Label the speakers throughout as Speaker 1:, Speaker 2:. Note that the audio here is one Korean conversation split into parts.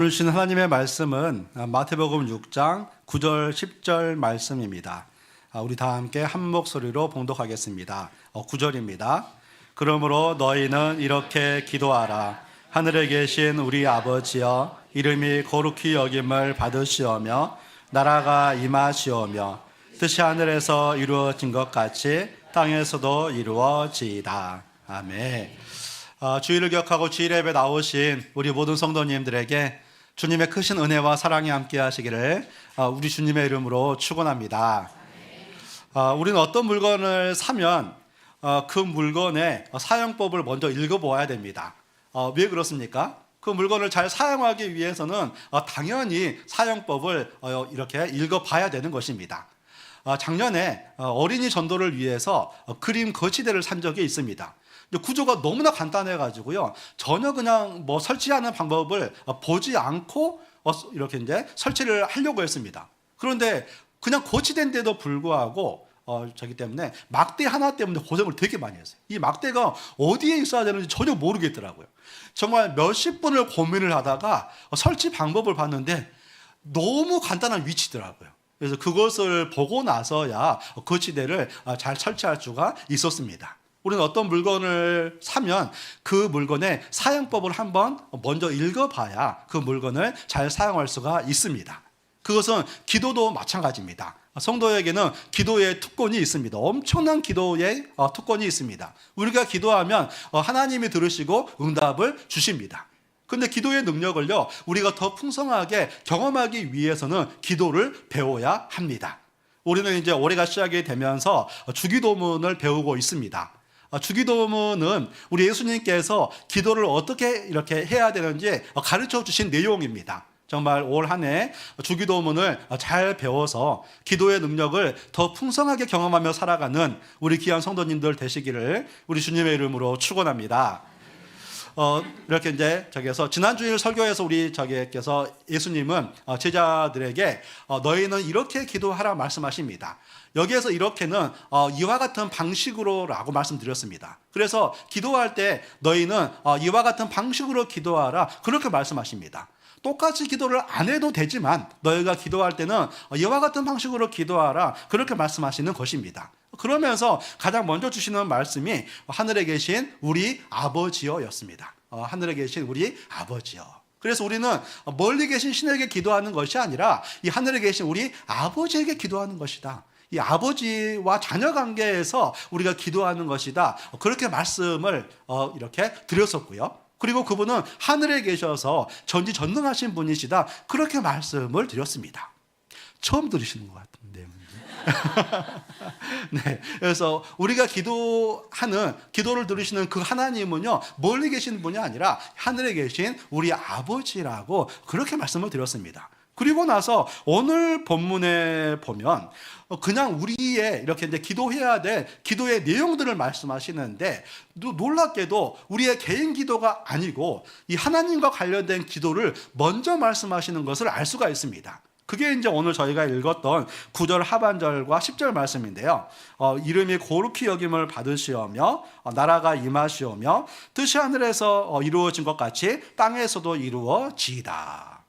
Speaker 1: 오늘 주신 하나님의 말씀은 마태복음 6장 9절 10절 말씀입니다. 우리 다 함께 한 목소리로 봉독하겠습니다. 9절입니다. 그러므로 너희는 이렇게 기도하라. 하늘에 계신 우리 아버지여, 이름이 거룩히 여김을 받으시오며 나라가 임하시오며 뜻이 하늘에서 이루어진 것 같이 땅에서도 이루어지이다. 아멘. 주일을 기억하고 주일 예배 나오신 우리 모든 성도님들에게 주님의 크신 은혜와 사랑이 함께 하시기를 우리 주님의 이름으로 축원합니다. 우리는 어떤 물건을 사면 그 물건의 사용법을 먼저 읽어보아야 됩니다. 왜 그렇습니까? 그 물건을 잘 사용하기 위해서는 당연히 사용법을 이렇게 읽어봐야 되는 것입니다. 작년에 어린이 전도를 위해서 그림 거치대를 산 적이 있습니다. 구조가 너무나 간단해가지고요, 전혀 그냥 설치하는 방법을 보지 않고 이렇게 이제 설치를 하려고 했습니다. 그런데 그냥 거치대인데도 불구하고 저기 때문에 막대 하나 때문에 고생을 되게 많이 했어요. 이 막대가 어디에 있어야 되는지 전혀 모르겠더라고요. 정말 몇십 분을 고민을 하다가 설치 방법을 봤는데 너무 간단한 위치더라고요. 그래서 그것을 보고 나서야 거치대를 잘 설치할 수가 있었습니다. 우리는 어떤 물건을 사면 그 물건의 사용법을 한번 먼저 읽어봐야 그 물건을 잘 사용할 수가 있습니다. 그것은 기도도 마찬가지입니다. 성도에게는 기도의 특권이 있습니다. 엄청난 기도의 특권이 있습니다. 우리가 기도하면 하나님이 들으시고 응답을 주십니다. 근데 기도의 능력을요, 우리가 더 풍성하게 경험하기 위해서는 기도를 배워야 합니다. 우리는 이제 올해가 시작이 되면서 주기도문을 배우고 있습니다. 주기도문은 우리 예수님께서 기도를 어떻게 이렇게 해야 되는지 가르쳐 주신 내용입니다. 정말 올 한 해 주기도문을 잘 배워서 기도의 능력을 더 풍성하게 경험하며 살아가는 우리 귀한 성도님들 되시기를 우리 주님의 이름으로 축원합니다. 이렇게 이제 저기에서 지난주일 설교에서 우리 저기께서 예수님은 제자들에게 너희는 이렇게 기도하라 말씀하십니다. 여기에서 이렇게는 이와 같은 방식으로라고 말씀드렸습니다. 그래서 기도할 때 너희는 이와 같은 방식으로 기도하라 그렇게 말씀하십니다. 똑같이 기도를 안 해도 되지만 너희가 기도할 때는 이와 같은 방식으로 기도하라 그렇게 말씀하시는 것입니다. 그러면서 가장 먼저 주시는 말씀이 하늘에 계신 우리 아버지여 였습니다. 하늘에 계신 우리 아버지여. 그래서 우리는 멀리 계신 신에게 기도하는 것이 아니라 이 하늘에 계신 우리 아버지에게 기도하는 것이다. 이 아버지와 자녀 관계에서 우리가 기도하는 것이다. 그렇게 말씀을 이렇게 드렸었고요. 그리고 그분은 하늘에 계셔서 전지전능하신 분이시다. 그렇게 말씀을 드렸습니다. 처음 들으시는 것 같은데요. 네, 그래서 우리가 기도를 들으시는 그 하나님은요, 멀리 계신 분이 아니라 하늘에 계신 우리 아버지라고 그렇게 말씀을 드렸습니다. 그리고 나서 오늘 본문에 보면 그냥 우리의 이렇게 이제 기도해야 될 기도의 내용들을 말씀하시는데 놀랍게도 우리의 개인 기도가 아니고 이 하나님과 관련된 기도를 먼저 말씀하시는 것을 알 수가 있습니다. 그게 이제 오늘 저희가 읽었던 9절 하반절과 10절 말씀인데요. 이름이 거룩히 여김을 받으시오며 나라가 임하시오며 뜻이 하늘에서 이루어진 것 같이 땅에서도 이루어지이다.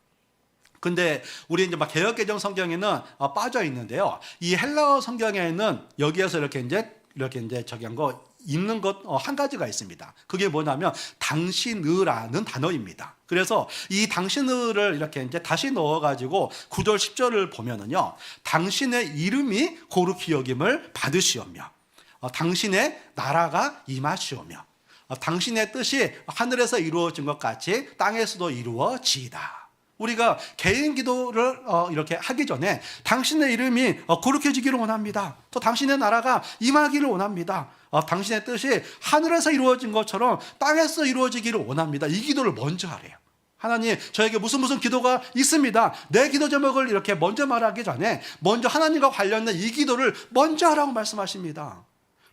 Speaker 1: 근데 우리 이제 막 개역개정 성경에는 빠져 있는데요. 이 헬라어 성경에는 여기에서 이렇게 이제 저기 한 거 있는 것 한 가지가 있습니다. 그게 뭐냐면 당신의라는 단어입니다. 그래서 이 당신의를 이렇게 이제 다시 넣어가지고 9절 10절을 보면은요, 당신의 이름이 거룩히 여김을 받으시오며 당신의 나라가 임하시오며 당신의 뜻이 하늘에서 이루어진 것 같이 땅에서도 이루어지이다. 우리가 개인 기도를 이렇게 하기 전에 당신의 이름이 거룩해지기를 원합니다. 또 당신의 나라가 임하기를 원합니다. 당신의 뜻이 하늘에서 이루어진 것처럼 땅에서 이루어지기를 원합니다. 이 기도를 먼저 하래요. 하나님, 저에게 무슨 기도가 있습니다. 내 기도 제목을 이렇게 먼저 말하기 전에 먼저 하나님과 관련된 이 기도를 먼저 하라고 말씀하십니다.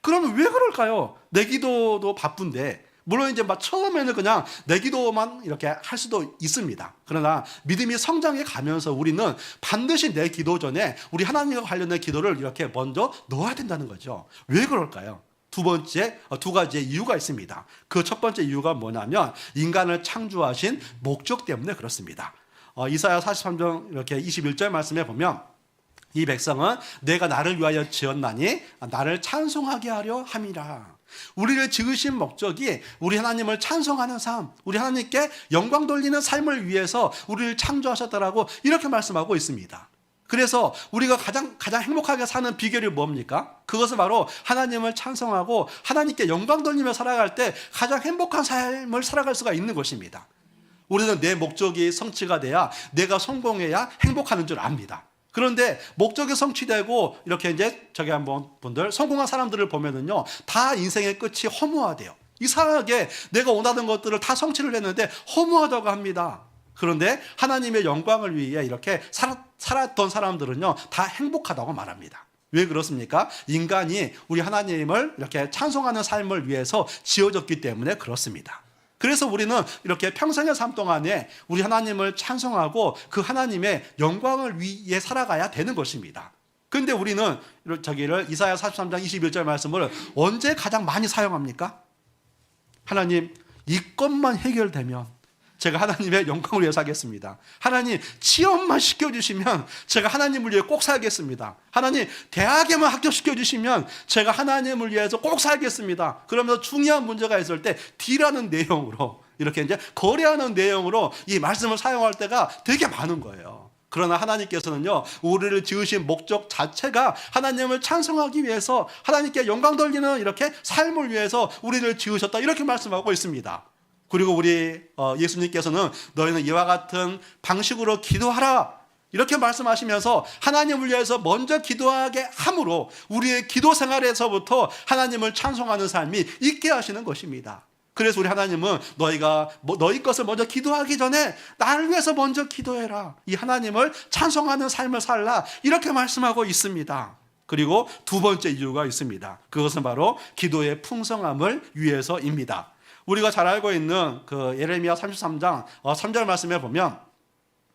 Speaker 1: 그러면 왜 그럴까요? 내 기도도 바쁜데, 물론 이제 막 처음에는 그냥 내 기도만 이렇게 할 수도 있습니다. 그러나 믿음이 성장해 가면서 우리는 반드시 내 기도 전에 우리 하나님과 관련된 기도를 이렇게 먼저 넣어야 된다는 거죠. 왜 그럴까요? 두 가지의 이유가 있습니다. 그 첫 번째 이유가 뭐냐면 인간을 창조하신 목적 때문에 그렇습니다. 이사야 43장 이렇게 21절 말씀에 보면 이 백성은 내가 나를 위하여 지었나니 나를 찬송하게 하려 함이라. 우리를 지으신 목적이 우리 하나님을 찬송하는 삶, 우리 하나님께 영광 돌리는 삶을 위해서 우리를 창조하셨다라고 이렇게 말씀하고 있습니다. 그래서 우리가 가장 행복하게 사는 비결이 뭡니까? 그것은 바로 하나님을 찬송하고 하나님께 영광 돌리며 살아갈 때 가장 행복한 삶을 살아갈 수가 있는 것입니다. 우리는 내 목적이 성취가 돼야 내가 성공해야 행복하는 줄 압니다. 그런데 목적이 성취되고 이렇게 이제 저기 한번 분들 성공한 사람들을 보면은요, 다 인생의 끝이 허무하대요. 이상하게 내가 원하는 것들을 다 성취를 했는데 허무하다고 합니다. 그런데 하나님의 영광을 위해 이렇게 살았던 사람들은요, 다 행복하다고 말합니다. 왜 그렇습니까? 인간이 우리 하나님을 이렇게 찬송하는 삶을 위해서 지어졌기 때문에 그렇습니다. 그래서 우리는 이렇게 평생의 삶 동안에 우리 하나님을 찬송하고 그 하나님의 영광을 위해 살아가야 되는 것입니다. 그런데 우리는 이사야 43장 21절 말씀을 언제 가장 많이 사용합니까? 하나님, 이 것만 해결되면 제가 하나님의 영광을 위해 살겠습니다. 하나님, 취업만 시켜주시면 제가 하나님을 위해 꼭 살겠습니다. 하나님, 대학에만 합격시켜주시면 제가 하나님을 위해서 꼭 살겠습니다. 그러면서 중요한 문제가 있을 때 D라는 내용으로 이렇게 이제 거래하는 내용으로 이 말씀을 사용할 때가 되게 많은 거예요. 그러나 하나님께서는요, 우리를 지으신 목적 자체가 하나님을 찬송하기 위해서 하나님께 영광 돌리는 이렇게 삶을 위해서 우리를 지으셨다, 이렇게 말씀하고 있습니다. 그리고 우리 예수님께서는 너희는 이와 같은 방식으로 기도하라, 이렇게 말씀하시면서 하나님을 위해서 먼저 기도하게 함으로 우리의 기도 생활에서부터 하나님을 찬송하는 삶이 있게 하시는 것입니다. 그래서 우리 하나님은 너희 것을 먼저 기도하기 전에 나를 위해서 먼저 기도해라, 이 하나님을 찬송하는 삶을 살라, 이렇게 말씀하고 있습니다. 그리고 두 번째 이유가 있습니다. 그것은 바로 기도의 풍성함을 위해서입니다. 우리가 잘 알고 있는 그 예레미야 33장 3절 말씀에 보면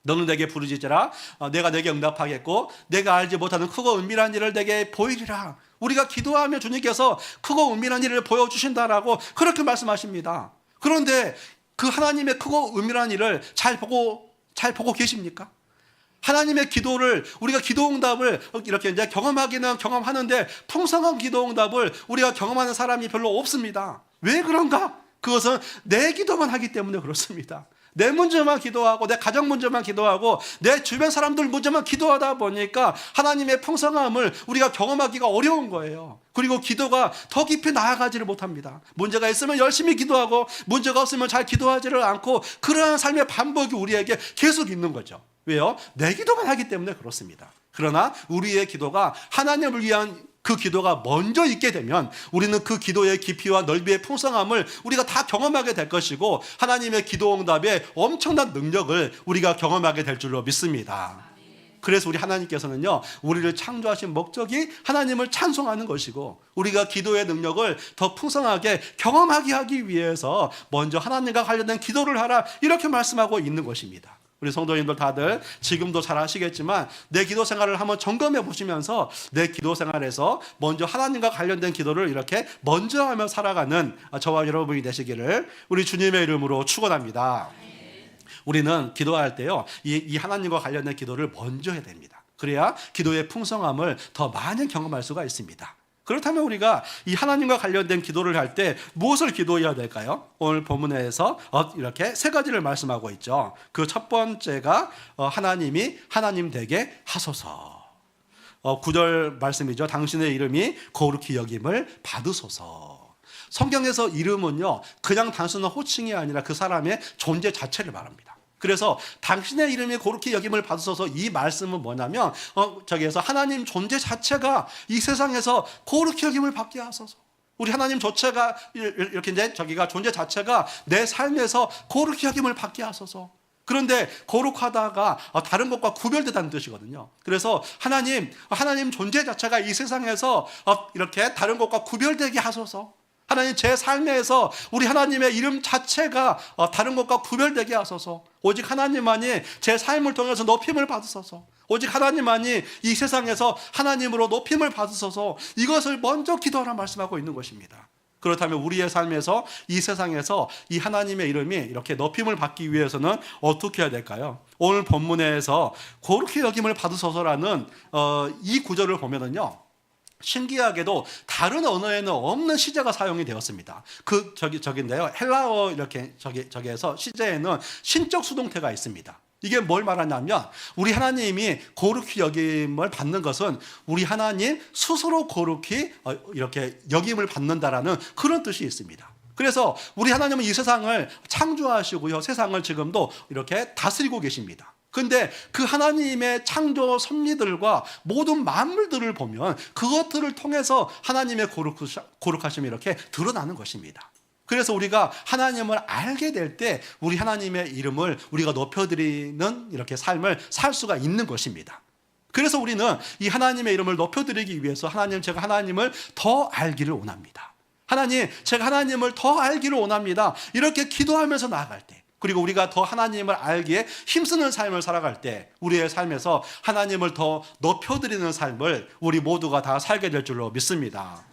Speaker 1: 너는 내게 부르짖으라, 내가 내게 응답하겠고 내가 알지 못하는 크고 은밀한 일을 내게 보이리라. 우리가 기도하면 주님께서 크고 은밀한 일을 보여주신다라고 그렇게 말씀하십니다. 그런데 그 하나님의 크고 은밀한 일을 잘 보고 계십니까? 하나님의 기도를, 우리가 기도 응답을 이렇게 이제 경험하기는 경험하는데 풍성한 기도 응답을 우리가 경험하는 사람이 별로 없습니다. 왜 그런가? 그것은 내 기도만 하기 때문에 그렇습니다. 내 문제만 기도하고 내 가정 문제만 기도하고 내 주변 사람들 문제만 기도하다 보니까 하나님의 풍성함을 우리가 경험하기가 어려운 거예요. 그리고 기도가 더 깊이 나아가지를 못합니다. 문제가 있으면 열심히 기도하고 문제가 없으면 잘 기도하지를 않고 그러한 삶의 반복이 우리에게 계속 있는 거죠. 왜요? 내 기도만 하기 때문에 그렇습니다. 그러나 우리의 기도가 하나님을 위한 그 기도가 먼저 있게 되면 우리는 그 기도의 깊이와 넓이의 풍성함을 우리가 다 경험하게 될 것이고 하나님의 기도 응답의 엄청난 능력을 우리가 경험하게 될 줄로 믿습니다. 그래서 우리 하나님께서는요, 우리를 창조하신 목적이 하나님을 찬송하는 것이고 우리가 기도의 능력을 더 풍성하게 경험하게 하기 위해서 먼저 하나님과 관련된 기도를 하라, 이렇게 말씀하고 있는 것입니다. 우리 성도님들 다들 지금도 잘 아시겠지만 내 기도 생활을 한번 점검해 보시면서 내 기도 생활에서 먼저 하나님과 관련된 기도를 이렇게 먼저 하며 살아가는 저와 여러분이 되시기를 우리 주님의 이름으로 축원합니다. 우리는 기도할 때요, 이 하나님과 관련된 기도를 먼저 해야 됩니다. 그래야 기도의 풍성함을 더 많이 경험할 수가 있습니다. 그렇다면 우리가 이 하나님과 관련된 기도를 할 때 무엇을 기도해야 될까요? 오늘 본문에서 이렇게 세 가지를 말씀하고 있죠. 그 첫 번째가 하나님이 하나님 되게 하소서. 9절 말씀이죠. 당신의 이름이 거룩히 여김을 받으소서. 성경에서 이름은요, 그냥 단순한 호칭이 아니라 그 사람의 존재 자체를 말합니다. 그래서 당신의 이름이 거룩히 여김을 받으소서, 이 말씀은 뭐냐면 저기에서 하나님 존재 자체가 이 세상에서 거룩히 여김을 받게 하소서. 우리 하나님 자체가 이렇게 이제 저기가 존재 자체가 내 삶에서 거룩히 여김을 받게 하소서. 그런데 거룩하다가 다른 것과 구별되다는 뜻이거든요. 그래서 하나님 존재 자체가 이 세상에서 이렇게 다른 것과 구별되게 하소서. 하나님, 제 삶에서 우리 하나님의 이름 자체가 다른 것과 구별되게 하소서. 오직 하나님만이 제 삶을 통해서 높임을 받으소서. 오직 하나님만이 이 세상에서 하나님으로 높임을 받으소서. 이것을 먼저 기도하라 말씀하고 있는 것입니다. 그렇다면 우리의 삶에서 이 세상에서 이 하나님의 이름이 이렇게 높임을 받기 위해서는 어떻게 해야 될까요? 오늘 본문에서 거룩히 여김을 받으소서라는 이 구절을 보면은요, 신기하게도 다른 언어에는 없는 시제가 사용이 되었습니다. 저기인데요, 헬라어 이렇게 저기에서 시제에는 신적 수동태가 있습니다. 이게 뭘 말하냐면, 우리 하나님이 거룩히 여김을 받는 것은 우리 하나님 스스로 거룩히 이렇게 여김을 받는다라는 그런 뜻이 있습니다. 그래서 우리 하나님은 이 세상을 창조하시고요, 세상을 지금도 이렇게 다스리고 계십니다. 근데 그 하나님의 창조 섭리들과 모든 만물들을 보면 그것들을 통해서 하나님의 거룩하심이 이렇게 드러나는 것입니다. 그래서 우리가 하나님을 알게 될 때 우리 하나님의 이름을 우리가 높여드리는 이렇게 삶을 살 수가 있는 것입니다. 그래서 우리는 이 하나님의 이름을 높여드리기 위해서 제가 하나님을 더 알기를 원합니다. 하나님, 제가 하나님을 더 알기를 원합니다. 이렇게 기도하면서 나아갈 때, 그리고 우리가 더 하나님을 알기에 힘쓰는 삶을 살아갈 때 우리의 삶에서 하나님을 더 높여드리는 삶을 우리 모두가 다 살게 될 줄로 믿습니다.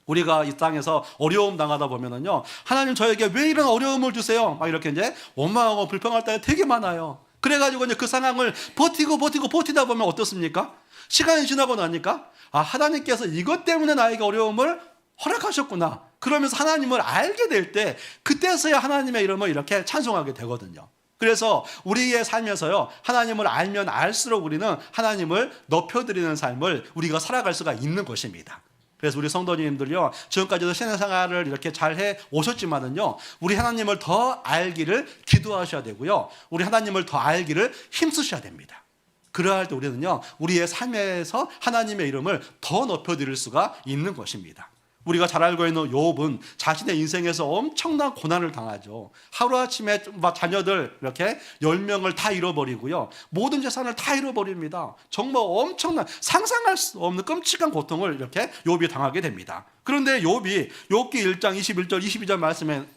Speaker 1: 우리가 이 땅에서 어려움 당하다 보면은요, 하나님 저에게 왜 이런 어려움을 주세요? 막 이렇게 이제 원망하고 불평할 때가 되게 많아요. 그래가지고 이제 그 상황을 버티다 보면 어떻습니까? 시간이 지나고 나니까, 하나님께서 이것 때문에 나에게 어려움을 허락하셨구나. 그러면서 하나님을 알게 될 때, 그때서야 하나님의 이름을 이렇게 찬송하게 되거든요. 그래서 우리의 삶에서요, 하나님을 알면 알수록 우리는 하나님을 높여드리는 삶을 우리가 살아갈 수가 있는 것입니다. 그래서 우리 성도님들요, 지금까지도 신앙생활을 이렇게 잘 해 오셨지만은요, 우리 하나님을 더 알기를 기도하셔야 되고요, 우리 하나님을 더 알기를 힘쓰셔야 됩니다. 그러할 때 우리는요, 우리의 삶에서 하나님의 이름을 더 높여드릴 수가 있는 것입니다. 우리가 잘 알고 있는 욥은 자신의 인생에서 엄청난 고난을 당하죠. 하루아침에 자녀들 이렇게 10명을 다 잃어버리고요, 모든 재산을 다 잃어버립니다. 정말 엄청난, 상상할 수 없는 끔찍한 고통을 이렇게 욥이 당하게 됩니다. 그런데 욥이 욥기 1장 21절 22절 말씀을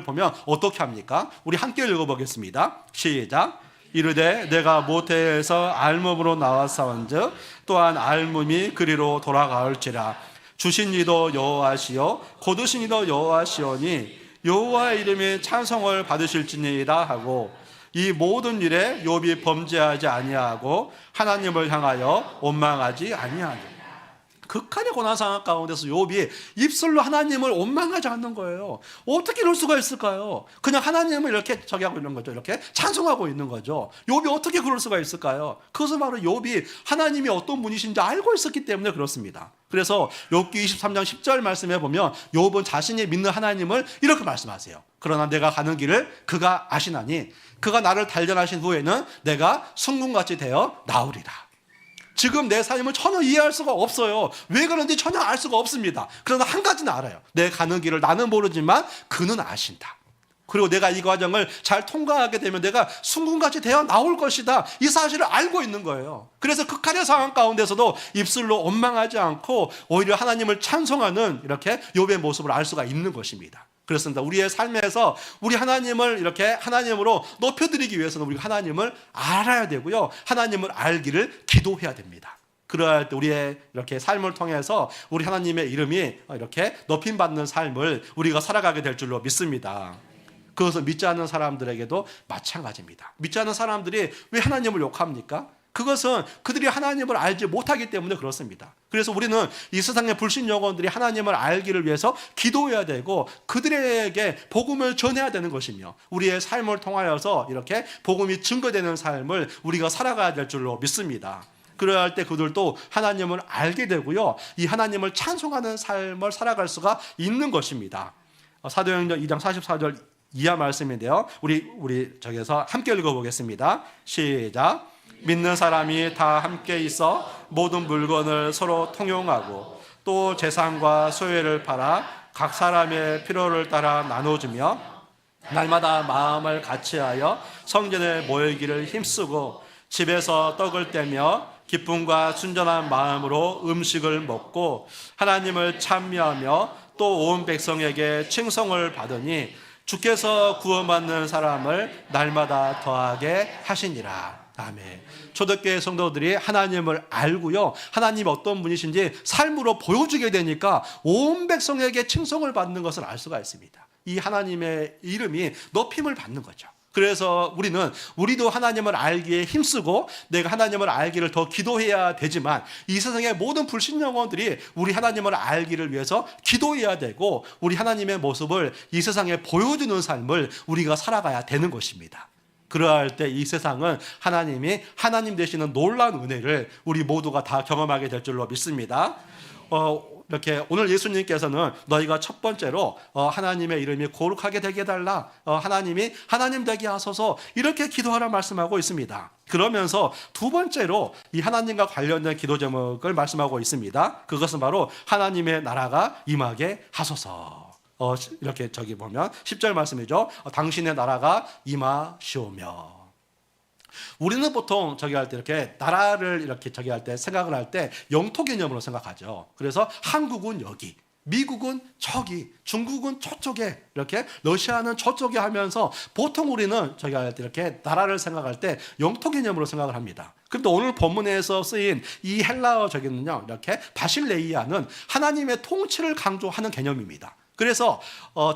Speaker 1: 보면 어떻게 합니까? 우리 함께 읽어보겠습니다. 시작. 이르되 내가 모태에서 알몸으로 나왔사온즉 또한 알몸이 그리로 돌아가올지라. 주신 이도 여호와시요 거두신 이도 여호와시오니 여호와의 이름이 찬송을 받으실지니이다 하고, 이 모든 일에 욥이 범죄하지 아니하고 하나님을 향하여 원망하지 아니하니. 극한의 고난 상황 가운데서 욥이 입술로 하나님을 원망하지 않는 거예요. 어떻게 이럴 수가 있을까요? 그냥 하나님을 이렇게 하고 있는 거죠. 이렇게 찬송하고 있는 거죠. 욥이 어떻게 그럴 수가 있을까요? 그것은 바로 욥이 하나님이 어떤 분이신지 알고 있었기 때문에 그렇습니다. 그래서 욥기 23장 10절 말씀에 보면 욥은 자신이 믿는 하나님을 이렇게 말씀하세요. 그러나 내가 가는 길을 그가 아시나니 그가 나를 단련하신 후에는 내가 순금같이 되어 나오리라. 지금 내 삶을 전혀 이해할 수가 없어요. 왜 그런지 전혀 알 수가 없습니다. 그러나 한 가지는 알아요. 내 가는 길을 나는 모르지만 그는 아신다. 그리고 내가 이 과정을 잘 통과하게 되면 내가 순금같이 되어 나올 것이다. 이 사실을 알고 있는 거예요. 그래서 극한의 상황 가운데서도 입술로 원망하지 않고 오히려 하나님을 찬송하는 이렇게 욥의 모습을 알 수가 있는 것입니다. 그렇습니다. 우리의 삶에서 우리 하나님을 이렇게 하나님으로 높여드리기 위해서는 우리가 하나님을 알아야 되고요, 하나님을 알기를 기도해야 됩니다. 그러할 때 우리의 이렇게 삶을 통해서 우리 하나님의 이름이 이렇게 높임받는 삶을 우리가 살아가게 될 줄로 믿습니다. 그것은 믿지 않는 사람들에게도 마찬가지입니다. 믿지 않는 사람들이 왜 하나님을 욕합니까? 그것은 그들이 하나님을 알지 못하기 때문에 그렇습니다. 그래서 우리는 이 세상의 불신 영혼들이 하나님을 알기를 위해서 기도해야 되고 그들에게 복음을 전해야 되는 것이며, 우리의 삶을 통하여서 이렇게 복음이 증거되는 삶을 우리가 살아가야 될 줄로 믿습니다. 그래야 할 때 그들도 하나님을 알게 되고요, 이 하나님을 찬송하는 삶을 살아갈 수가 있는 것입니다. 사도행전 2장 44절 이하 말씀인데요, 우리 저기서 함께 읽어보겠습니다. 시작. 믿는 사람이 다 함께 있어 모든 물건을 서로 통용하고 또 재산과 소유를 팔아 각 사람의 필요를 따라 나눠주며 날마다 마음을 같이하여 성전에 모이기를 힘쓰고 집에서 떡을 떼며 기쁨과 순전한 마음으로 음식을 먹고 하나님을 찬미하며 또 온 백성에게 칭송을 받으니 주께서 구원받는 사람을 날마다 더하게 하시니라. 아멘. 초대교회 성도들이 하나님을 알고요, 하나님이 어떤 분이신지 삶으로 보여주게 되니까 온 백성에게 칭송을 받는 것을 알 수가 있습니다. 이 하나님의 이름이 높임을 받는 거죠. 그래서 우리도 하나님을 알기에 힘쓰고 내가 하나님을 알기를 더 기도해야 되지만, 이 세상의 모든 불신 영혼들이 우리 하나님을 알기를 위해서 기도해야 되고, 우리 하나님의 모습을 이 세상에 보여주는 삶을 우리가 살아가야 되는 것입니다. 그러할 때 이 세상은 하나님이 하나님 되시는 놀라운 은혜를 우리 모두가 다 경험하게 될 줄로 믿습니다. 이렇게 오늘 예수님께서는 너희가 첫 번째로 하나님의 이름이 거룩하게 되게 해달라, 하나님이 하나님 되게 하소서, 이렇게 기도하라 말씀하고 있습니다. 그러면서 두 번째로 이 하나님과 관련된 기도 제목을 말씀하고 있습니다. 그것은 바로 하나님의 나라가 임하게 하소서. 이렇게 저기 보면 10절 말씀이죠. 당신의 나라가 임하시오며. 우리는 보통 저기 할 때 이렇게 나라를 이렇게 저기 할 때 생각을 할 때 영토 개념으로 생각하죠. 그래서 한국은 여기, 미국은 저기, 중국은 저쪽에, 이렇게 러시아는 저쪽에 하면서 보통 우리는 저기 할 때 이렇게 나라를 생각할 때 영토 개념으로 생각을 합니다. 그런데 오늘 본문에서 쓰인 이 헬라어 저기는요, 이렇게 바실레이아는 하나님의 통치를 강조하는 개념입니다. 그래서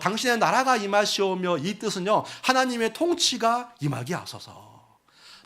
Speaker 1: 당신의 나라가 임하시오며, 이 뜻은요, 하나님의 통치가 임하게 하소서.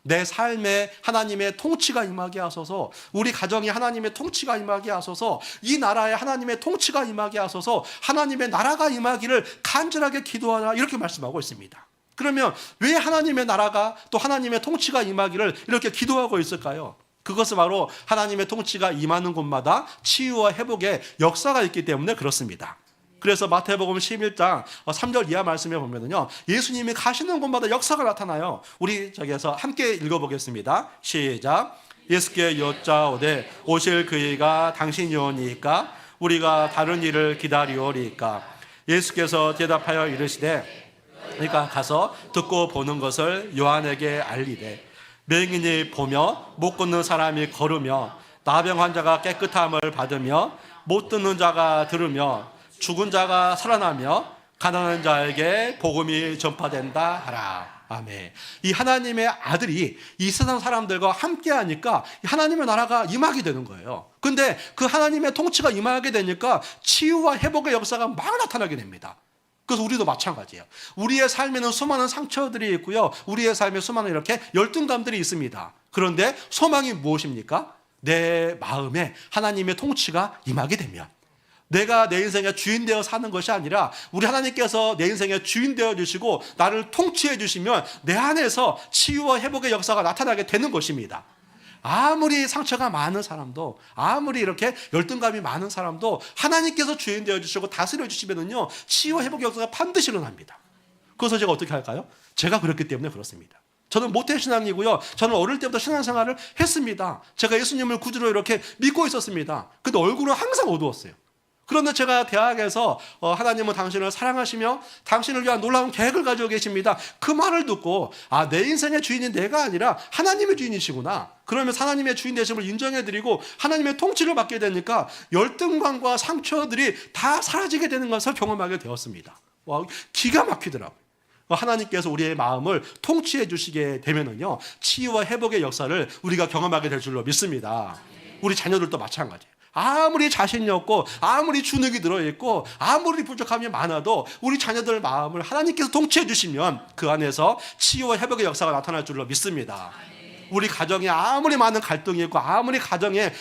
Speaker 1: 내 삶에 하나님의 통치가 임하게 하소서, 우리 가정에 하나님의 통치가 임하게 하소서, 이 나라에 하나님의 통치가 임하게 하소서, 하나님의 나라가 임하기를 간절하게 기도하라, 이렇게 말씀하고 있습니다. 그러면 왜 하나님의 나라가 또 하나님의 통치가 임하기를 이렇게 기도하고 있을까요? 그것은 바로 하나님의 통치가 임하는 곳마다 치유와 회복의 역사가 있기 때문에 그렇습니다. 그래서 마태복음 11장 3절 이하 말씀에 보면은요, 예수님이 가시는 곳마다 역사가 나타나요. 우리 저기에서 함께 읽어보겠습니다. 시작. 예수께 여짜오되 오실 그이가 당신이오니까 우리가 다른 일을 기다리오리까. 예수께서 대답하여 이르시되 그러니까 가서 듣고 보는 것을 요한에게 알리되, 맹인이 보며 못 걷는 사람이 걸으며 나병 환자가 깨끗함을 받으며 못 듣는 자가 들으며 죽은 자가 살아나며 가난한 자에게 복음이 전파된다 하라. 아멘. 이 하나님의 아들이 이 세상 사람들과 함께 하니까 하나님의 나라가 임하게 되는 거예요. 근데 그 하나님의 통치가 임하게 되니까 치유와 회복의 역사가 막 나타나게 됩니다. 그래서 우리도 마찬가지예요. 우리의 삶에는 수많은 상처들이 있고요, 우리의 삶에 수많은 이렇게 열등감들이 있습니다. 그런데 소망이 무엇입니까? 내 마음에 하나님의 통치가 임하게 되면, 내가 내 인생의 주인 되어 사는 것이 아니라 우리 하나님께서 내 인생의 주인 되어 주시고 나를 통치해 주시면 내 안에서 치유와 회복의 역사가 나타나게 되는 것입니다. 아무리 상처가 많은 사람도, 아무리 이렇게 열등감이 많은 사람도 하나님께서 주인 되어 주시고 다스려 주시면은요, 치유와 회복의 역사가 반드시 일어납니다. 그래서 제가 어떻게 할까요? 제가 그렇기 때문에 그렇습니다. 저는 모태신앙이고요, 저는 어릴 때부터 신앙생활을 했습니다. 제가 예수님을 구주로 이렇게 믿고 있었습니다. 근데 얼굴은 항상 어두웠어요. 그런데 제가 대학에서 하나님은 당신을 사랑하시며 당신을 위한 놀라운 계획을 가지고 계십니다, 그 말을 듣고 내 인생의 주인이 내가 아니라 하나님의 주인이시구나, 그러면서 하나님의 주인 되심을 인정해드리고 하나님의 통치를 받게 되니까 열등감과 상처들이 다 사라지게 되는 것을 경험하게 되었습니다. 와, 기가 막히더라고요. 하나님께서 우리의 마음을 통치해 주시게 되면은요, 치유와 회복의 역사를 우리가 경험하게 될 줄로 믿습니다. 우리 자녀들도 마찬가지예요. 아무리 자신이 없고 아무리 주눅이 들어있고 아무리 부족함이 많아도 우리 자녀들 마음을 하나님께서 통치해 주시면 그 안에서 치유와 회복의 역사가 나타날 줄로 믿습니다. 우리 가정에 아무리 많은 갈등이 있고 아무리 가정에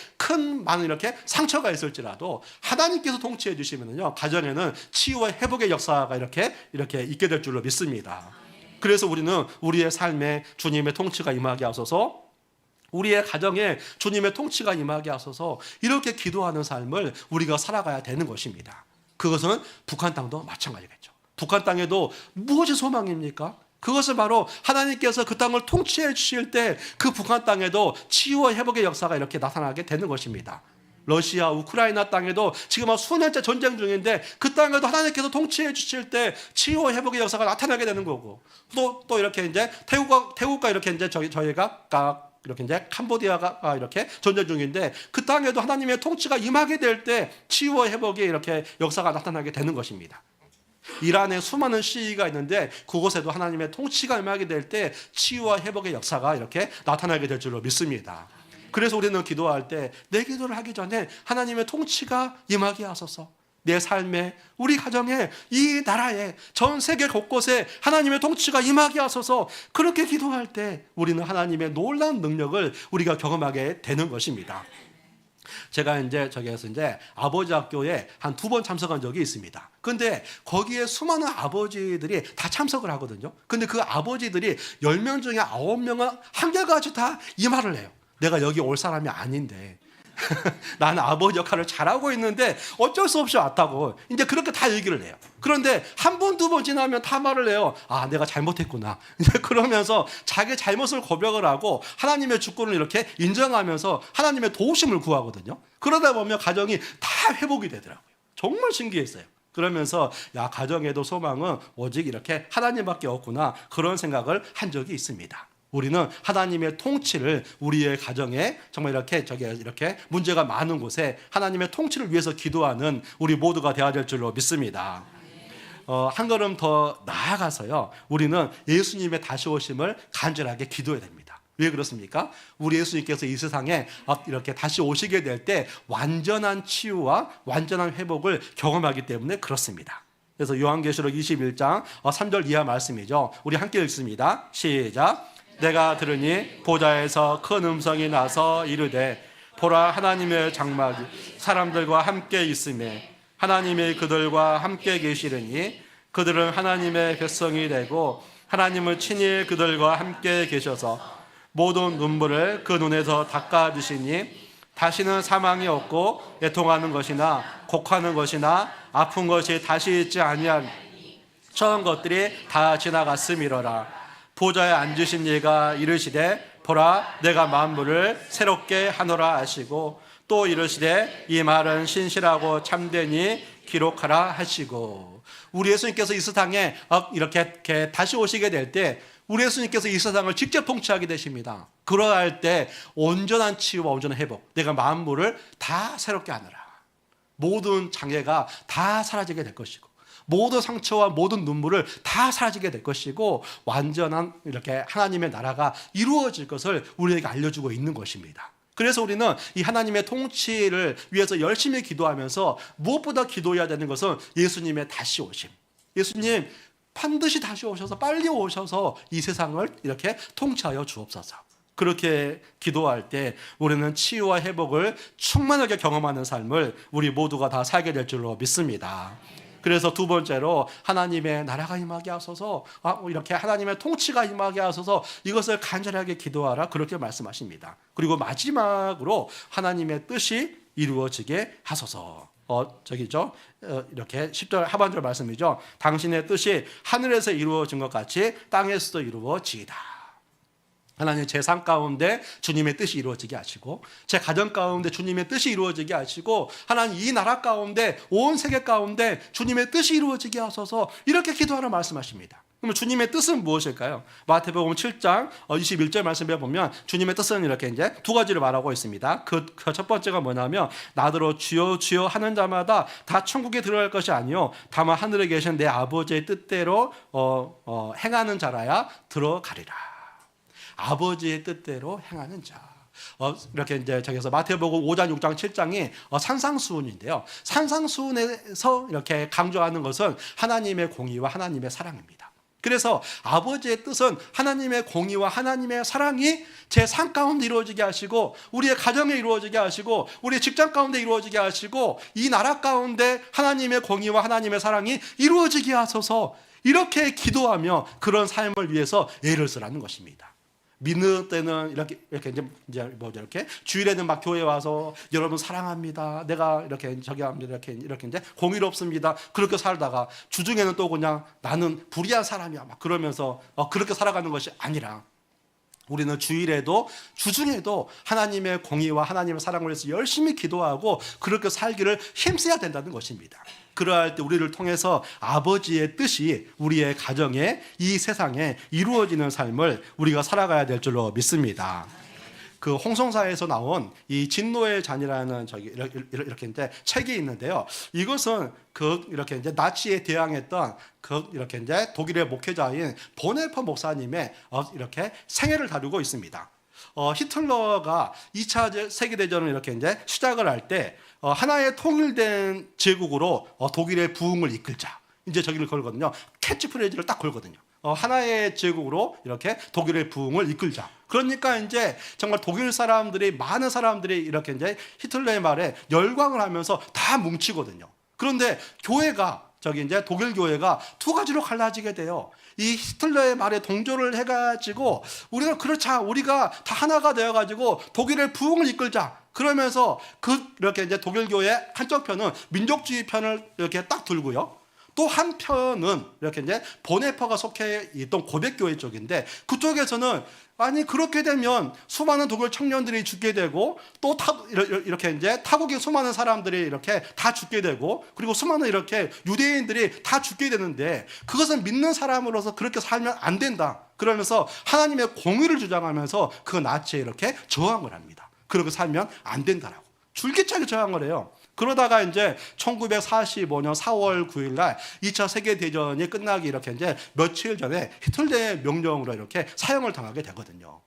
Speaker 1: 많은 이렇게 상처가 있을지라도 하나님께서 통치해 주시면요, 가정에는 치유와 회복의 역사가 이렇게 있게 될 줄로 믿습니다. 그래서 우리는 우리의 삶에 주님의 통치가 임하게 하소서, 우리의 가정에 주님의 통치가 임하게 하소서, 이렇게 기도하는 삶을 우리가 살아가야 되는 것입니다. 그것은 북한 땅도 마찬가지겠죠. 북한 땅에도 무엇이 소망입니까? 그것은 바로 하나님께서 그 땅을 통치해 주실 때 그 북한 땅에도 치유와 회복의 역사가 이렇게 나타나게 되는 것입니다. 러시아, 우크라이나 땅에도 지금 수년째 전쟁 중인데 그 땅에도 하나님께서 통치해 주실 때 치유와 회복의 역사가 나타나게 되는 거고, 또 이렇게 이제 태국과 이렇게 이제 저희가 이렇게 이제 캄보디아가 이렇게 전쟁 중인데 그 땅에도 하나님의 통치가 임하게 될 때 치유와 회복의 이렇게 역사가 나타나게 되는 것입니다. 이란에 수많은 시위가 있는데 그곳에도 하나님의 통치가 임하게 될 때 치유와 회복의 역사가 이렇게 나타나게 될 줄로 믿습니다. 그래서 우리는 기도할 때 내 기도를 하기 전에 하나님의 통치가 임하게 하소서. 내 삶에, 우리 가정에, 이 나라에, 전 세계 곳곳에 하나님의 통치가 임하게 하소서. 그렇게 기도할 때 우리는 하나님의 놀라운 능력을 우리가 경험하게 되는 것입니다. 제가 저기에서 아버지 학교에 한 2번 참석한 적이 있습니다. 근데 거기에 수많은 아버지들이 다 참석을 하거든요. 근데 그 아버지들이 10명 중에 9명은 한결같이 다 이 말을 해요. 내가 여기 올 사람이 아닌데 나는 아버지 역할을 잘하고 있는데 어쩔 수 없이 왔다고 이제 그렇게 다 얘기를 해요. 그런데 한 번, 2번 지나면 다 말을 해요. 아, 내가 잘못했구나. 이제 그러면서 자기 잘못을 고백을 하고 하나님의 주권을 이렇게 인정하면서 하나님의 도우심을 구하거든요. 그러다 보면 가정이 다 회복이 되더라고요. 정말 신기했어요. 그러면서 야, 가정에도 소망은 오직 이렇게 하나님밖에 없구나, 그런 생각을 한 적이 있습니다. 우리는 하나님의 통치를 우리의 가정에 정말 이렇게 문제가 많은 곳에 하나님의 통치를 위해서 기도하는 우리 모두가 되어야 될 줄로 믿습니다. 한 걸음 더 나아가서요, 우리는 예수님의 다시 오심을 간절하게 기도해야 됩니다. 왜 그렇습니까? 우리 예수님께서 이 세상에 이렇게 다시 오시게 될 때 완전한 치유와 완전한 회복을 경험하기 때문에 그렇습니다. 그래서 요한계시록 21장 3절 이하 말씀이죠. 우리 함께 읽습니다. 시작. 내가 들으니 보좌에서 큰 음성이 나서 이르되 보라, 하나님의 장막이 사람들과 함께 있음에 하나님이 그들과 함께 계시르니 그들은 하나님의 백성이 되고 하나님은 친히 그들과 함께 계셔서 모든 눈물을 그 눈에서 닦아주시니 다시는 사망이 없고 애통하는 것이나 곡하는 것이나 아픈 것이 다시 있지 아니하니 처음 것들이 다 지나갔음이로라. 보좌에 앉으신 이가 이르시되 보라, 내가 만물을 새롭게 하노라 하시고 또 이르시되 이 말은 신실하고 참되니 기록하라 하시고. 우리 예수님께서 이 세상에 이렇게 다시 오시게 될 때 우리 예수님께서 이 세상을 직접 통치하게 되십니다. 그러할 때 온전한 치유와 온전한 회복, 내가 만물을 다 새롭게 하노라. 모든 장애가 다 사라지게 될 것이고 모든 상처와 모든 눈물을 다 사라지게 될 것이고 완전한 이렇게 하나님의 나라가 이루어질 것을 우리에게 알려주고 있는 것입니다. 그래서 우리는 이 하나님의 통치를 위해서 열심히 기도하면서 무엇보다 기도해야 되는 것은 예수님의 다시 오심. 예수님 반드시 다시 오셔서 빨리 오셔서 이 세상을 이렇게 통치하여 주옵소서. 그렇게 기도할 때 우리는 치유와 회복을 충만하게 경험하는 삶을 우리 모두가 다 살게 될 줄로 믿습니다. 그래서 두 번째로 하나님의 나라가 임하게 하소서, 이렇게 하나님의 통치가 임하게 하소서, 이것을 간절하게 기도하라, 그렇게 말씀하십니다. 그리고 마지막으로 하나님의 뜻이 이루어지게 하소서. 이렇게 10절 하반절 말씀이죠. 당신의 뜻이 하늘에서 이루어진 것 같이 땅에서도 이루어지이다. 하나님, 제 삶 가운데 주님의 뜻이 이루어지게 하시고 제 가정 가운데 주님의 뜻이 이루어지게 하시고 하나님, 이 나라 가운데 온 세계 가운데 주님의 뜻이 이루어지게 하소서, 이렇게 기도하라 말씀하십니다. 그러면 주님의 뜻은 무엇일까요? 마태복음 7장 21절 말씀에 보면 주님의 뜻은 이렇게 두 가지를 말하고 있습니다. 그 첫 번째가 뭐냐면 나더러 주여 주여 하는 자마다 다 천국에 들어갈 것이 아니요 다만 하늘에 계신 내 아버지의 뜻대로 행하는 자라야 들어가리라. 아버지의 뜻대로 행하는 자. 이렇게 저기서 마태복음 5장, 6장, 7장이 산상수훈인데요. 산상수훈에서 이렇게 강조하는 것은 하나님의 공의와 하나님의 사랑입니다. 그래서 아버지의 뜻은 하나님의 공의와 하나님의 사랑이 제 삶 가운데 이루어지게 하시고 우리의 가정에 이루어지게 하시고 우리의 직장 가운데 이루어지게 하시고 이 나라 가운데 하나님의 공의와 하나님의 사랑이 이루어지게 하소서, 이렇게 기도하며 그런 삶을 위해서 애를 쓰라는 것입니다. 믿는 때는 이렇게 이렇게 주일에는 막 교회 와서 여러분 사랑합니다, 내가 이렇게 저기 합니다, 이렇게 이제 공의롭습니다, 그렇게 살다가 주중에는 또 그냥 나는 불의한 사람이야 막 그러면서 그렇게 살아가는 것이 아니라 우리는 주일에도 주중에도 하나님의 공의와 하나님의 사랑을 위해서 열심히 기도하고 그렇게 살기를 힘써야 된다는 것입니다. 그러할 때 우리를 통해서 아버지의 뜻이 우리의 가정에, 이 세상에 이루어지는 삶을 우리가 살아가야 될 줄로 믿습니다. 그 홍성사에서 나온 이 진노의 잔이라는 이렇게 이제 책이 있는데요. 이것은 이렇게 이제 나치에 대항했던 이렇게 이제 독일의 목회자인 보네퍼 목사님의 이렇게 생애를 다루고 있습니다. 히틀러가 2차 세계대전을 이렇게 이제 시작을 할 때 하나의 통일된 제국으로 독일의 부흥을 이끌자. 이제 저기를 걸거든요. 캐치프레이즈를 딱 걸거든요. 하나의 제국으로 이렇게 독일의 부흥을 이끌자. 그러니까 이제 정말 독일 사람들이, 많은 사람들이 이렇게 이제 히틀러의 말에 열광을 하면서 다 뭉치거든요. 그런데 교회가, 이제 독일 교회가 두 가지로 갈라지게 돼요. 이 히틀러의 말에 동조를 해가지고 우리가 다 하나가 되어가지고 독일의 부흥을 이끌자. 그러면서 이렇게 이제 독일 교회 한쪽 편은 민족주의 편을 이렇게 딱 들고요. 또 한편은 이렇게 이제 보네퍼가 속해 있던 고백교회 쪽인데, 그쪽에서는 아니 그렇게 되면 수많은 독일 청년들이 죽게 되고, 또 이렇게 이제 타국의 수많은 사람들이 이렇게 다 죽게 되고, 그리고 수많은 이렇게 유대인들이 다 죽게 되는데, 그것은 믿는 사람으로서 그렇게 살면 안 된다. 그러면서 하나님의 공의를 주장하면서 그 나치에 이렇게 저항을 합니다. 그렇게 살면 안 된다라고 줄기차게 저항을 해요. 그러다가 이제 1945년 4월 9일 날 2차 세계대전이 끝나기 이렇게 이제 며칠 전에 히틀러의 명령으로 이렇게 사형을 당하게 되거든요.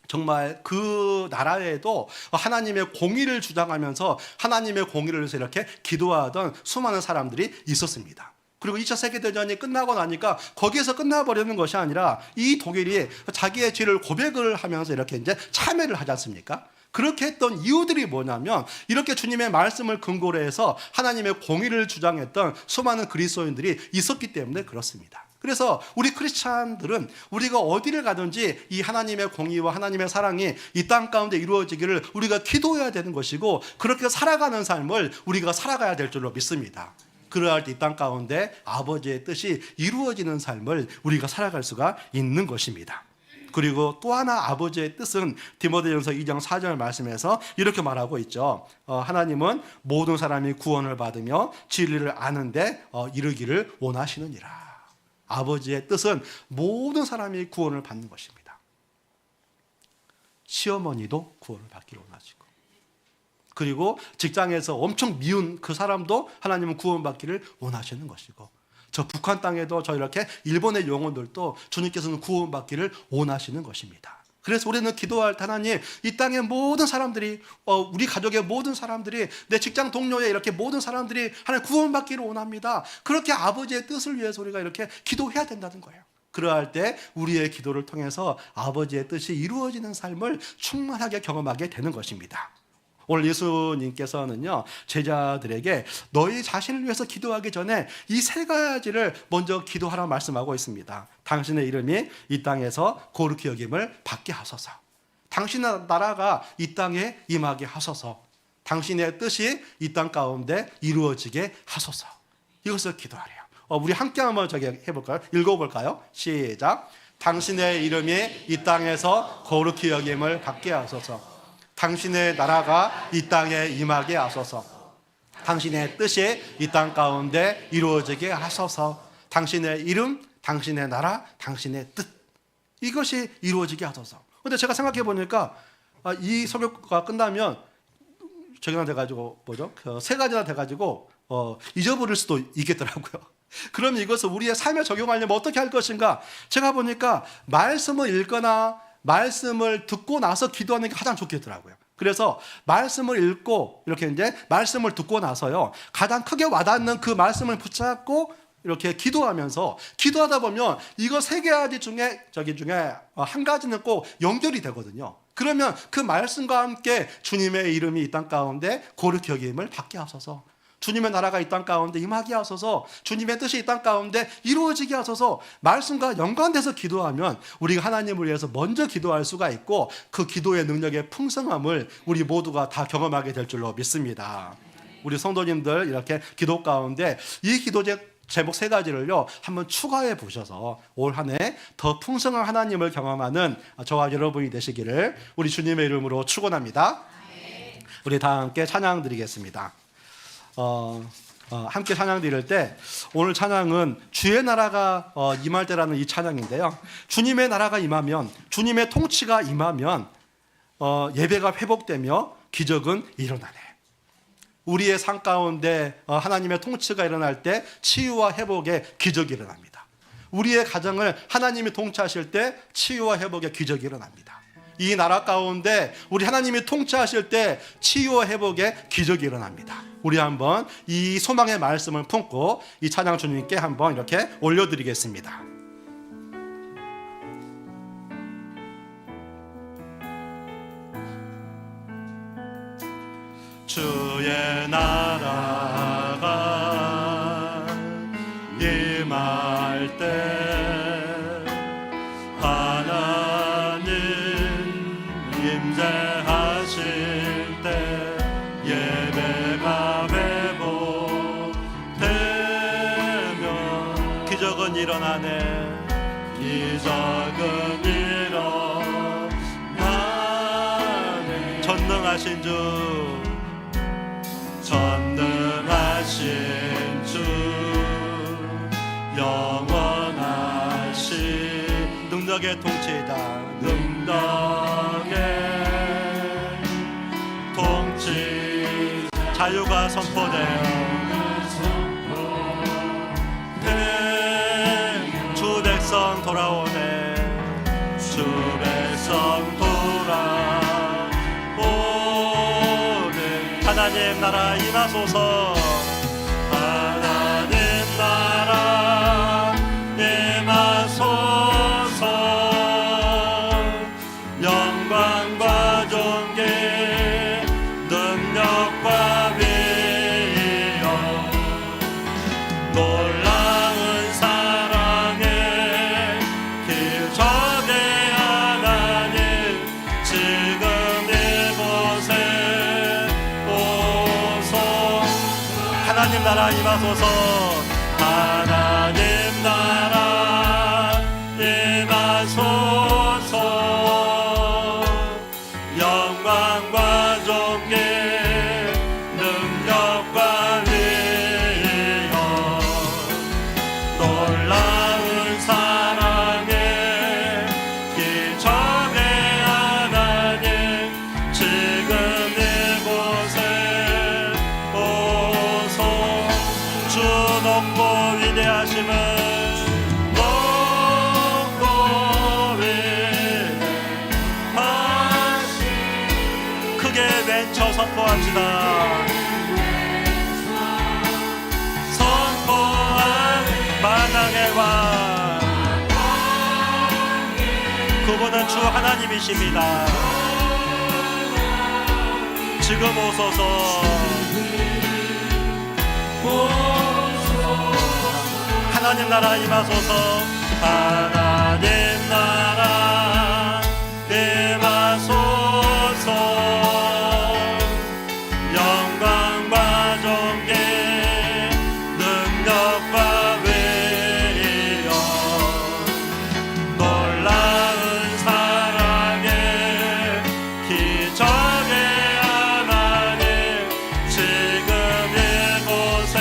Speaker 1: 정말 그 나라에도 하나님의 공의를 주장하면서 하나님의 공의를 위해서 이렇게 기도하던 수많은 사람들이 있었습니다. 그리고 2차 세계대전이 끝나고 나니까 거기에서 끝나버리는 것이 아니라 이 독일이 자기의 죄를 고백을 하면서 이렇게 이제 참회를 하지 않습니까? 그렇게 했던 이유들이 뭐냐면, 이렇게 주님의 말씀을 근거로 해서 하나님의 공의를 주장했던 수많은 그리스도인들이 있었기 때문에 그렇습니다. 그래서 우리 크리스찬들은 우리가 어디를 가든지 이 하나님의 공의와 하나님의 사랑이 이 땅 가운데 이루어지기를 우리가 기도해야 되는 것이고, 그렇게 살아가는 삶을 우리가 살아가야 될 줄로 믿습니다. 그러할 때 이 땅 가운데 아버지의 뜻이 이루어지는 삶을 우리가 살아갈 수가 있는 것입니다. 그리고 또 하나 아버지의 뜻은 디모데전서 2장 4절 말씀에서 이렇게 말하고 있죠. 하나님은 모든 사람이 구원을 받으며 진리를 아는데 이르기를 원하시느니라. 아버지의 뜻은 모든 사람이 구원을 받는 것입니다. 시어머니도 구원을 받기를 원하시고, 그리고 직장에서 엄청 미운 그 사람도 하나님은 구원받기를 원하시는 것이고, 저 북한 땅에도 저 이렇게 일본의 영혼들도 주님께서는 구원받기를 원하시는 것입니다. 그래서 우리는 기도할 때 하나님, 이 땅의 모든 사람들이, 우리 가족의 모든 사람들이, 내 직장 동료의 이렇게 모든 사람들이 하나님 구원받기를 원합니다. 그렇게 아버지의 뜻을 위해서 우리가 이렇게 기도해야 된다는 거예요. 그러할 때 우리의 기도를 통해서 아버지의 뜻이 이루어지는 삶을 충만하게 경험하게 되는 것입니다. 오늘 예수님께서는요, 제자들에게 너희 자신을 위해서 기도하기 전에 이 세 가지를 먼저 기도하라고 말씀하고 있습니다. 당신의 이름이 이 땅에서 거룩히 여김을 받게 하소서. 당신의 나라가 이 땅에 임하게 하소서. 당신의 뜻이 이 땅 가운데 이루어지게 하소서. 이것을 기도하래요. 우리 함께 한번 해볼까요? 읽어볼까요? 시작. 당신의 이름이 이 땅에서 거룩히 여김을 받게 하소서. 당신의 나라가 이 땅에 임하게 하소서. 당신의 뜻이 이 땅 가운데 이루어지게 하소서. 당신의 이름, 당신의 나라, 당신의 뜻, 이것이 이루어지게 하소서. 그런데 제가 생각해 보니까 이 설교가 끝나면 저기나 돼가지고 세 가지나 돼가지고 잊어버릴 수도 있겠더라고요. 그럼 이것을 우리의 삶에 적용하려면 어떻게 할 것인가? 제가 보니까 말씀을 읽거나 말씀을 듣고 나서 기도하는 게 가장 좋겠더라고요. 그래서 말씀을 읽고 이렇게 이제 말씀을 듣고 나서요, 가장 크게 와닿는 그 말씀을 붙잡고 이렇게 기도하면서 기도하다 보면 이거 세 가지 중에 한 가지는 꼭 연결이 되거든요. 그러면 그 말씀과 함께 주님의 이름이 이 땅 가운데 거룩히 여김을 받게 하소서. 주님의 나라가 이 땅 가운데 임하게 하소서. 주님의 뜻이 이 땅 가운데 이루어지게 하소서. 말씀과 연관돼서 기도하면 우리가 하나님을 위해서 먼저 기도할 수가 있고, 그 기도의 능력의 풍성함을 우리 모두가 다 경험하게 될 줄로 믿습니다. 우리 성도님들 이렇게 기도 가운데 이 기도 제목 세 가지를요 한번 추가해 보셔서 올 한 해 더 풍성한 하나님을 경험하는 저와 여러분이 되시기를 우리 주님의 이름으로 축원합니다. 우리 다 함께 찬양 드리겠습니다. 함께 찬양 드릴 때, 오늘 찬양은 주의 나라가 임할 때라는 이 찬양인데요, 주님의 나라가 임하면, 주님의 통치가 임하면 예배가 회복되며 기적은 일어나네. 우리의 삶 가운데 하나님의 통치가 일어날 때 치유와 회복의 기적이 일어납니다. 우리의 가정을 하나님이 통치하실 때 치유와 회복의 기적이 일어납니다. 이 나라 가운데 우리 하나님이 통치하실 때 치유와 회복의 기적이 일어납니다. 우리 한번 이 소망의 말씀을 품고 이 찬양 주님께 한번 이렇게 올려드리겠습니다. 주의 나라가 임할 때 하나님 임재하실 때 예배가 회복되면 기적은 일어나네. 기적은 일어나네. 전능하신 주, 전능하신 주, 영원하신 능력의 통치이다. 능력의 통치, 자유가 선포되어 주 백성 돌아오네. 주 백성 돌아오네. 하나님 나라 임하소서. 하나님 나라 임하소서. 영광과 존귀 능력과 위엄 놀라운 사랑에 기적의 하나님 지금 이곳에 오소. 하나님 나라 임하소서. 하나님 나라 임하소서. 영광과 존귀 능력과 위엄 놀라운 사랑에 기적의 하나님 지금 이곳에 오소. 주 높고 위대하심을 높고 위대하심 크게 외쳐 선포합시다. 선포한 만왕의 왕, 그분은 주 하나님이십니다. 지금 오소서. 하나님 나라 임하소서. 하나님 나라 임하소서. 영광과 존귀 능력과 위엄 놀라운 사랑에 기적의 하나님 지금 이곳에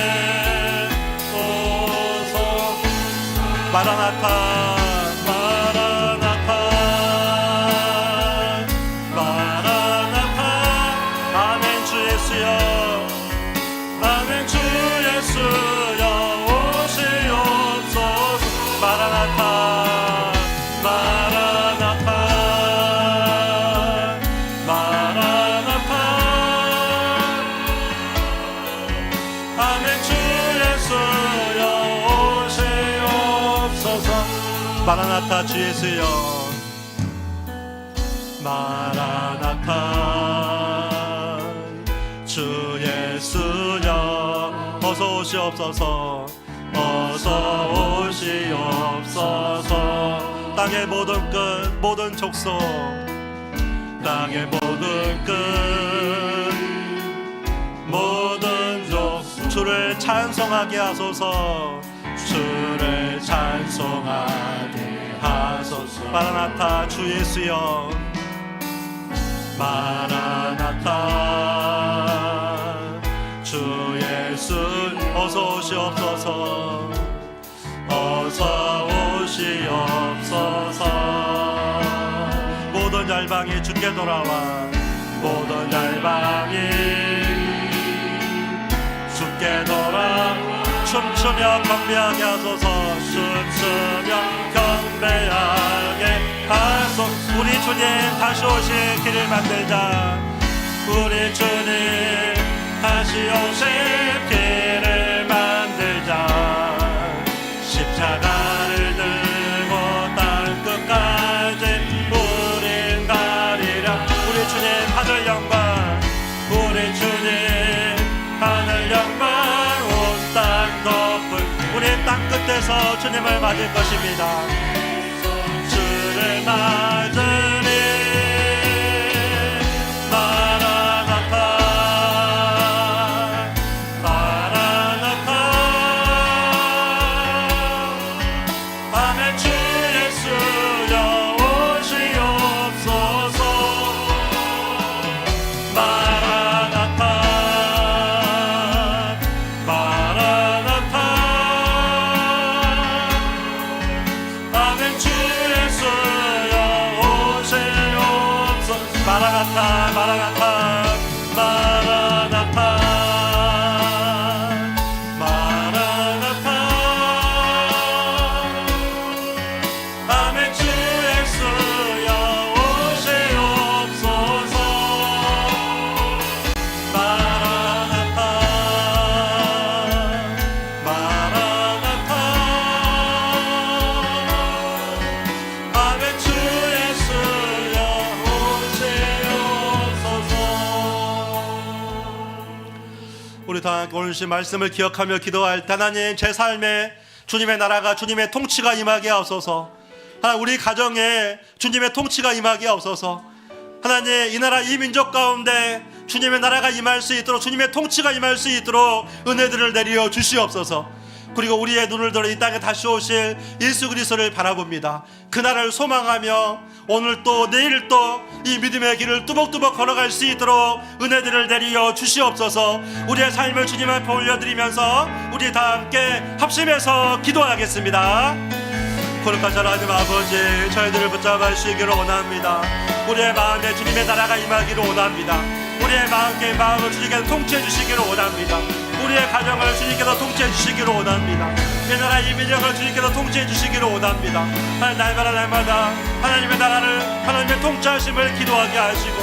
Speaker 1: 오소. 마라나타 마라나타 마라나타. 아멘. 주 예수여, 아멘. 주 예수여 오시옵소서. 마라나타 마라나타 마라나타. 아멘. 주 예수여 오시옵소서. 마라나타. 주 예수여 마라나타. 주 예수여 어서 오시옵소서. 어서 오시옵소서. 땅의 모든 끝 모든 족속, 땅의 모든 끝 모든 족속 주를 찬송하게 하소서. 주를 찬송하게 하소서. 마라나타. 주 예수여 마라나타. 주 예수 어서 오시옵소서. 어서 오시옵소서. 모든 열방 열방이 주께 돌아와 모든 열방이 주께 돌아와 춤추며 경배하게 하소서. 춤추며 경배하게 하소서. 우리 주님 다시 오실 길을 만들자. 우리 주님 다시 오실 길을 만들자. 십자가를 들고 땅 끝까지 우린 가리라. 우리 주님 하늘 영광, 우리 주님 하늘 영광, 온 땅 덮을 우리 땅 끝에서 주님을 맞을 것입니다. 주를 맞으리 마라나타 마라나타. 아멘. 주 예수여 오시옵소서. 마라나타 마라나타. 아멘. 주 예수여 오시옵소서. 마라나타 마라나타 마라나타 마라나타. 아멘. 주 예수여 오시옵소서. 마라나타 마라나타. 아멘. 주 예수여 오시옵소서. 우리 다 오늘 주신 말씀을 기억하며 기도할 때 하나님, 제 삶에 주님의 나라가 주님의 통치가 임하게 하옵소서. 하나님, 우리 가정에 주님의 통치가 임하게 하옵소서. 하나님, 이 나라 이 민족 가운데 주님의 나라가 임할 수 있도록, 주님의 통치가 임할 수 있도록 은혜들을 내려 주시옵소서. 그리고 우리의 눈을 들어 이 땅에 다시 오실 예수 그리스도를 바라봅니다. 그날을 소망하며 오늘 또 내일 또 이 믿음의 길을 뚜벅뚜벅 걸어갈 수 있도록 은혜들을 내려 주시옵소서. 우리의 삶을 주님 앞에 올려드리면서 우리 다 함께 합심해서 기도하겠습니다. 거룩하신 하나님 아버지, 저희들을 붙잡아 주시기를 원합니다. 우리의 마음에 주님의 나라가 임하기를 원합니다. 우리의 마음을 주님께서 통치해 주시기를 원합니다. 우리의 가정을 주님께서 통치해 주시기를 원합니다. 이 나라 이 민족을 주님께서 통치해 주시기를 원합니다. 날마다 날마다 하나님의 나라를, 하나님의 통치하심을 기도하게 하시고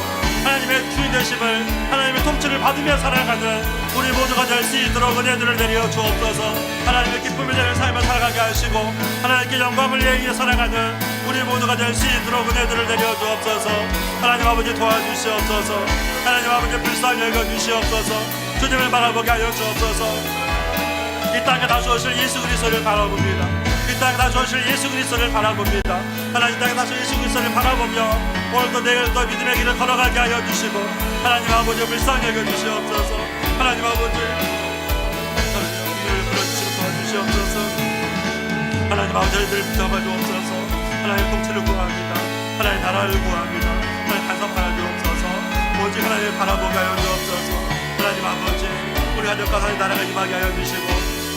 Speaker 1: 하나님의 주인 되심을, 하나님의 통치를 받으며 살아가는 우리 모두가 될 수 있도록 은혜들을 내려 주옵소서. 하나님의 기쁨을 내는 삶을 살아가게 하시고 하나님께 영광을 위해 살아가는 우리 모두가 될 수 있도록 은혜들을 내려 주옵소서. 하나님 아버지 도와주시옵소서. 하나님 아버지 불쌍히 여겨주시옵소서. 주님을 바라보게 하여 주옵소서. 이 땅에 다시 오실 예수 그리스도를 바라봅니다. 이 땅에 다시 오실 예수 그리스도를 바라봅니다. 하나님, 이 땅에 다시 예수 그리스도를 바라보며 오늘도 내일도 믿음의 길을 걸어가게 하여 주시고 하나님 아버지 불쌍히 여겨주시옵소서. 하나님 아버지 우리를 불러주시고 도와주시옵소서. 하나님 아버지 저희들을 붙잡아 주옵소서. 하나님 통치를 구합니다. 하나님 나라를 구합니다. 하나님 간섭하여 주옵소서. 오직 하나님을 바라보게 하여 주옵소서. 하나님 아버지, 우리 가족과 하나님 나라가 임하게 하여 주시고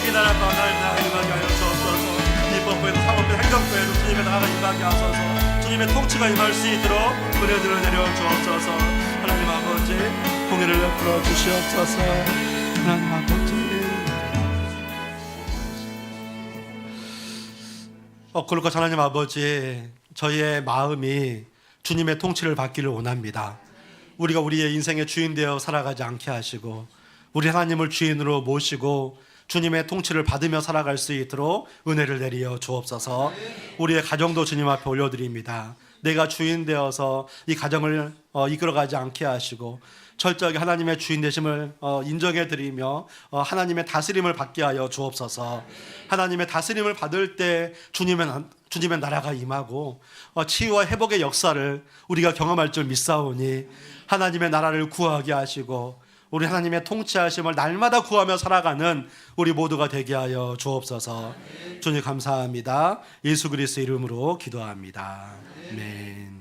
Speaker 1: 이 나라가 하나님 나라가 임하게 하여 주옵소서. 입법부에도 사법부 행정부에도 주님의 나라가 임하게 하소서. 주님의 통치가 임할 수 있도록 은혜들을 내려 주옵소서. 하나님 아버지, 공의를 베풀어 주시옵소서. 하나님 아버지, 거룩하신 하나님 아버지, 저희의 마음이 주님의 통치를 받기를 원합니다. 우리가 우리의 인생의 주인 되어 살아가지 않게 하시고 우리 하나님을 주인으로 모시고 주님의 통치를 받으며 살아갈 수 있도록 은혜를 내려 주옵소서. 우리의 가정도 주님 앞에 올려드립니다. 내가 주인 되어서 이 가정을 이끌어가지 않게 하시고 철저하게 하나님의 주인 되심을 인정해드리며 하나님의 다스림을 받게 하여 주옵소서. 하나님의 다스림을 받을 때 주님의 나라가 임하고 치유와 회복의 역사를 우리가 경험할 줄 믿사오니 하나님의 나라를 구하게 하시고 우리 하나님의 통치하심을 날마다 구하며 살아가는 우리 모두가 되게 하여 주옵소서. 주님 감사합니다. 예수 그리스도 이름으로 기도합니다. 아멘.